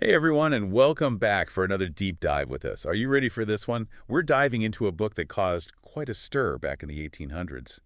Hey everyone, and welcome back for another deep dive with us. Are you ready for this one? We're diving into a book that caused quite a stir back in the 1800s,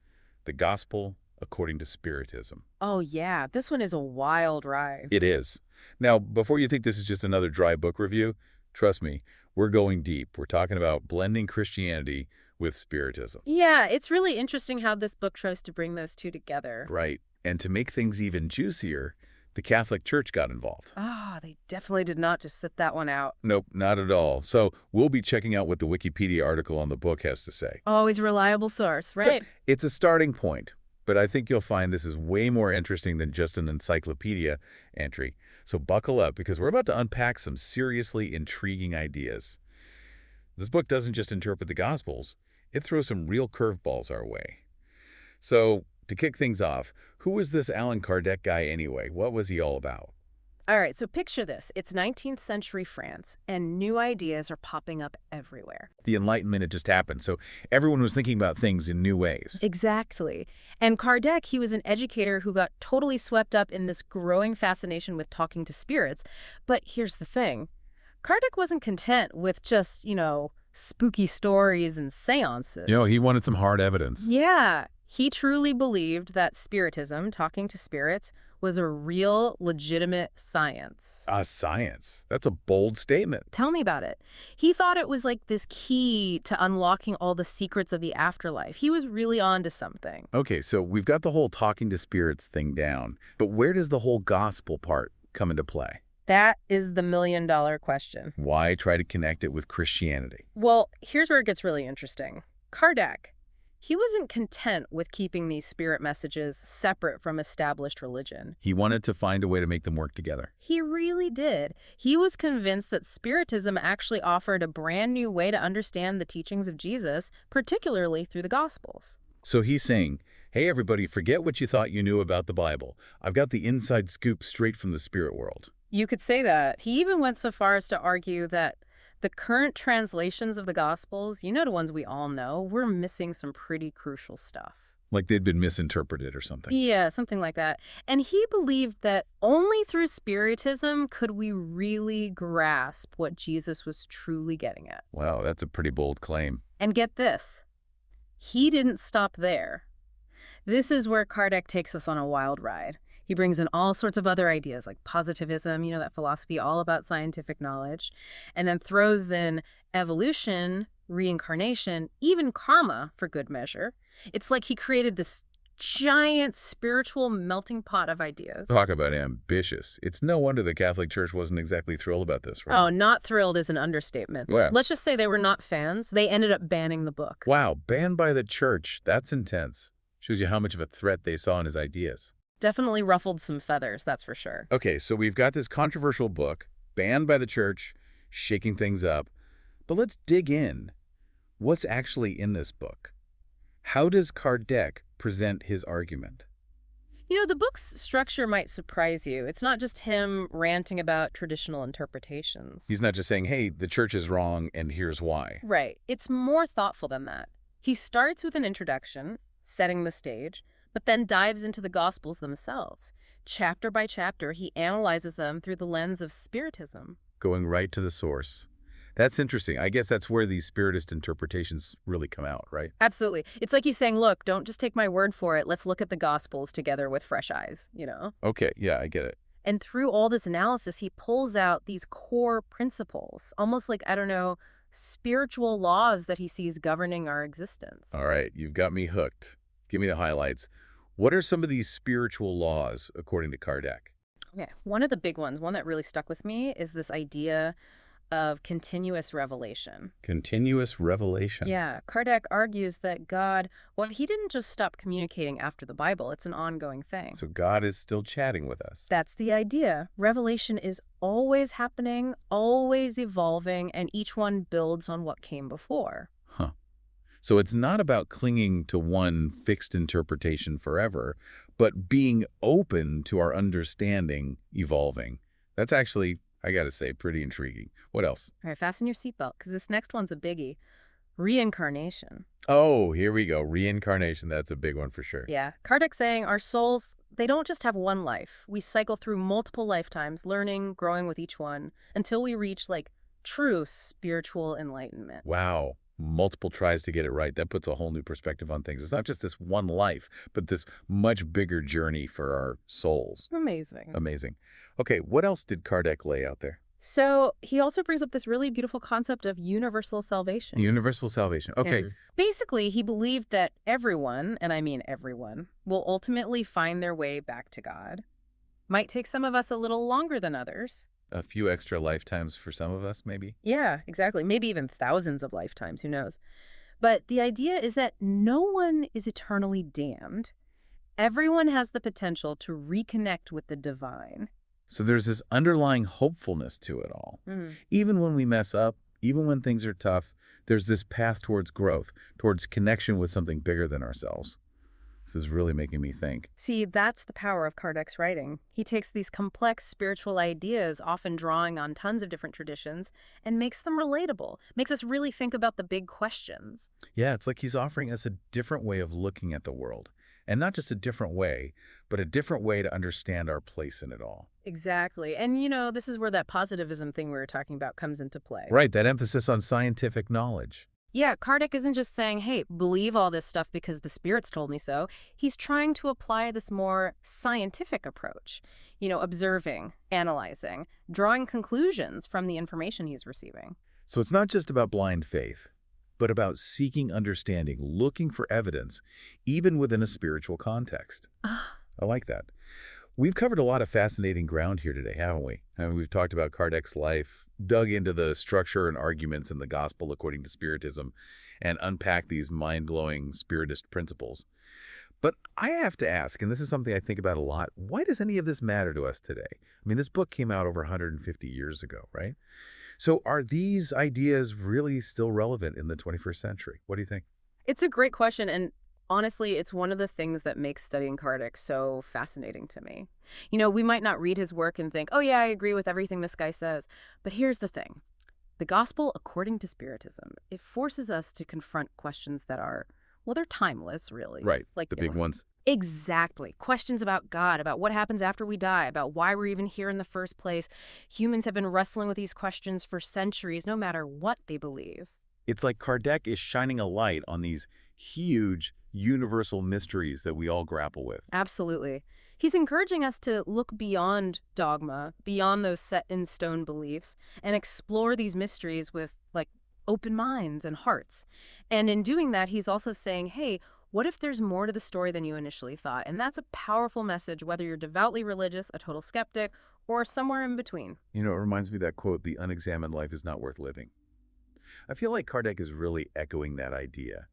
The Gospel According to Spiritism. Oh, yeah. This one is a wild ride. It is. Now, before you think this is just another dry book review, trust me, we're going deep. We're talking about blending Christianity with Spiritism. Yeah, it's really interesting how this book tries to bring those two together. Right. And to make things even juicier, the Catholic Church got involved. They definitely did not just sit that one out. Nope, not at all. So we'll be checking out what the Wikipedia article on the book has to say. Always reliable source, right? It's a starting point, but I think you'll find this is way more interesting than just an encyclopedia entry. So buckle up because we're about to unpack some seriously intriguing ideas. This book doesn't just interpret the Gospels, it throws some real curveballs our way. So, to kick things off, who is this Allan Kardec guy anyway? What was he all about? All right, so picture this. It's 19th century France, and new ideas are popping up everywhere. The Enlightenment had just happened, so everyone was thinking about things in new ways. Exactly. And Kardec, he was an educator who got totally swept up in this growing fascination with talking to spirits. But here's the thing. Kardec wasn't content with just, spooky stories and seances. He wanted some hard evidence. Yeah, he truly believed that Spiritism, talking to spirits, was a real, legitimate science. Science. That's a bold statement. Tell me about it. He thought it was like this key to unlocking all the secrets of the afterlife. He was really on to something. Okay, so we've got the whole talking to spirits thing down, but where does the whole gospel part come into play? That is the million-dollar question. Why try to connect it with Christianity? Well, here's where it gets really interesting. Kardec, he wasn't content with keeping these spirit messages separate from established religion. He wanted to find a way to make them work together. He really did. He was convinced that Spiritism actually offered a brand new way to understand the teachings of Jesus, particularly through the Gospels. So he's saying, hey everybody, forget what you thought you knew about the Bible. I've got the inside scoop straight from the spirit world. You could say that. He even went so far as to argue that the current translations of the Gospels, the ones we all know, we're missing some pretty crucial stuff. Like they'd been misinterpreted or something. Yeah, something like that. And he believed that only through Spiritism could we really grasp what Jesus was truly getting at. Wow, that's a pretty bold claim. And get this, he didn't stop there. This is where Kardec takes us on a wild ride. He brings in all sorts of other ideas like positivism, that philosophy all about scientific knowledge, and then throws in evolution, reincarnation, even karma for good measure. It's like he created this giant spiritual melting pot of ideas. Talk about ambitious. It's no wonder the Catholic Church wasn't exactly thrilled about this, right? Oh, not thrilled is an understatement. Wow. Let's just say they were not fans. They ended up banning the book. Wow, banned by the Church. That's intense. Shows you how much of a threat they saw in his ideas. Definitely ruffled some feathers, that's for sure. Okay, so we've got this controversial book, banned by the Church, shaking things up. But let's dig in. What's actually in this book? How does Kardec present his argument? The book's structure might surprise you. It's not just him ranting about traditional interpretations. He's not just saying, hey, the Church is wrong and here's why. Right. It's more thoughtful than that. He starts with an introduction, setting the stage, but then dives into the Gospels themselves. Chapter by chapter, he analyzes them through the lens of Spiritism. Going right to the source. That's interesting. I guess that's where these Spiritist interpretations really come out, right? Absolutely. It's like he's saying, look, don't just take my word for it. Let's look at the Gospels together with fresh eyes, Okay, yeah, I get it. And through all this analysis, he pulls out these core principles, almost like, spiritual laws that he sees governing our existence. All right, you've got me hooked. Give me the highlights. What are some of these spiritual laws, according to Kardec? Okay, one of the big ones, one that really stuck with me, is this idea of continuous revelation. Continuous revelation. Yeah, Kardec argues that God, he didn't just stop communicating after the Bible. It's an ongoing thing. So God is still chatting with us. That's the idea. Revelation is always happening, always evolving, and each one builds on what came before. Huh. So it's not about clinging to one fixed interpretation forever, but being open to our understanding evolving. That's actually, I gotta say, pretty intriguing. What else? All right, fasten your seatbelt, because this next one's a biggie. Reincarnation. Oh, here we go. Reincarnation. That's a big one for sure. Yeah. Kardec saying our souls, they don't just have one life. We cycle through multiple lifetimes, learning, growing with each one, until we reach, like, true spiritual enlightenment. Wow. Multiple tries to get it right. That puts a whole new perspective on things. It's not just this one life, but this much bigger journey for our souls. Amazing. Amazing. Okay, what else did Kardec lay out there? So he also brings up this really beautiful concept of universal salvation. Universal salvation. Okay. And basically, he believed that everyone, and I mean everyone, will ultimately find their way back to God. Might take some of us a little longer than others. A few extra lifetimes for some of us, maybe? Yeah, exactly. Maybe even thousands of lifetimes, who knows? But the idea is that no one is eternally damned. Everyone has the potential to reconnect with the divine. So there's this underlying hopefulness to it all. Mm. Even when we mess up, even when things are tough, there's this path towards growth, towards connection with something bigger than ourselves. This is really making me think. See, that's the power of Kardec's writing. He takes these complex spiritual ideas, often drawing on tons of different traditions, and makes them relatable, makes us really think about the big questions. Yeah, it's like he's offering us a different way of looking at the world. And not just a different way, but a different way to understand our place in it all. Exactly. And, this is where that positivism thing we were talking about comes into play. Right, that emphasis on scientific knowledge. Yeah, Kardec isn't just saying, hey, believe all this stuff because the spirits told me so. He's trying to apply this more scientific approach, observing, analyzing, drawing conclusions from the information he's receiving. So it's not just about blind faith, but about seeking understanding, looking for evidence, even within a spiritual context. I like that. We've covered a lot of fascinating ground here today, haven't we? I mean, we've talked about Kardec's life, dug into the structure and arguments in the gospel according to Spiritism, and unpacked these mind-blowing Spiritist principles. But I have to ask, and this is something I think about a lot, why does any of this matter to us today? I mean, this book came out over 150 years ago, right? So are these ideas really still relevant in the 21st century? What do you think? It's a great question, and honestly, it's one of the things that makes studying Kardec so fascinating to me. We might not read his work and think, oh yeah, I agree with everything this guy says. But here's the thing. The gospel, according to Spiritism, it forces us to confront questions that are, well, they're timeless, really. Right, Like the big ones. Exactly. Questions about God, about what happens after we die, about why we're even here in the first place. Humans have been wrestling with these questions for centuries, no matter what they believe. It's like Kardec is shining a light on these huge universal mysteries that we all grapple with. Absolutely. He's encouraging us to look beyond dogma, beyond those set-in-stone beliefs, and explore these mysteries with, like, open minds and hearts. And in doing that, he's also saying, hey, what if there's more to the story than you initially thought? And that's a powerful message, whether you're devoutly religious, a total skeptic, or somewhere in between. It reminds me of that quote, "The unexamined life is not worth living." I feel like Kardec is really echoing that idea.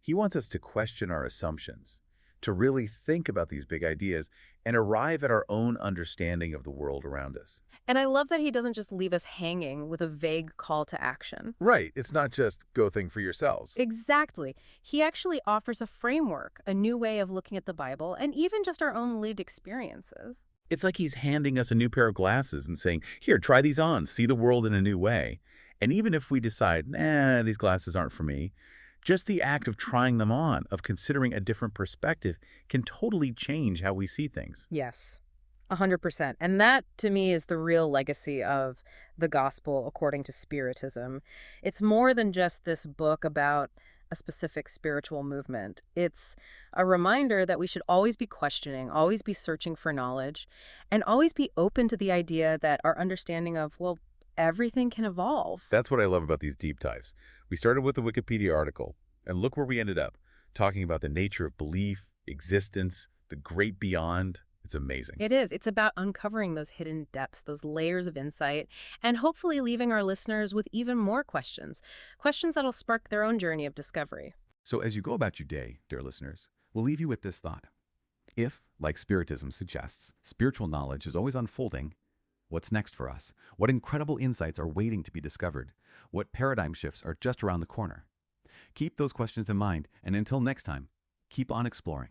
He wants us to question our assumptions, to really think about these big ideas, and arrive at our own understanding of the world around us. And I love that he doesn't just leave us hanging with a vague call to action. Right. It's not just go think for yourselves. Exactly. He actually offers a framework, a new way of looking at the Bible, and even just our own lived experiences. It's like he's handing us a new pair of glasses and saying, here, try these on, see the world in a new way. And even if we decide, nah, these glasses aren't for me, just the act of trying them on, of considering a different perspective, can totally change how we see things. Yes, 100%. And that, to me, is the real legacy of the gospel according to Spiritism. It's more than just this book about a specific spiritual movement. It's a reminder that we should always be questioning, always be searching for knowledge, and always be open to the idea that our understanding of, well, everything can evolve. That's what I love about these deep dives. We started with a Wikipedia article, and look where we ended up, talking about the nature of belief, existence, the great beyond. It's amazing. It is. It's about uncovering those hidden depths, those layers of insight, and hopefully leaving our listeners with even more questions, questions that'll spark their own journey of discovery. So as you go about your day, dear listeners, we'll leave you with this thought. If, like Spiritism suggests, spiritual knowledge is always unfolding, what's next for us? What incredible insights are waiting to be discovered? What paradigm shifts are just around the corner? Keep those questions in mind, and until next time, keep on exploring.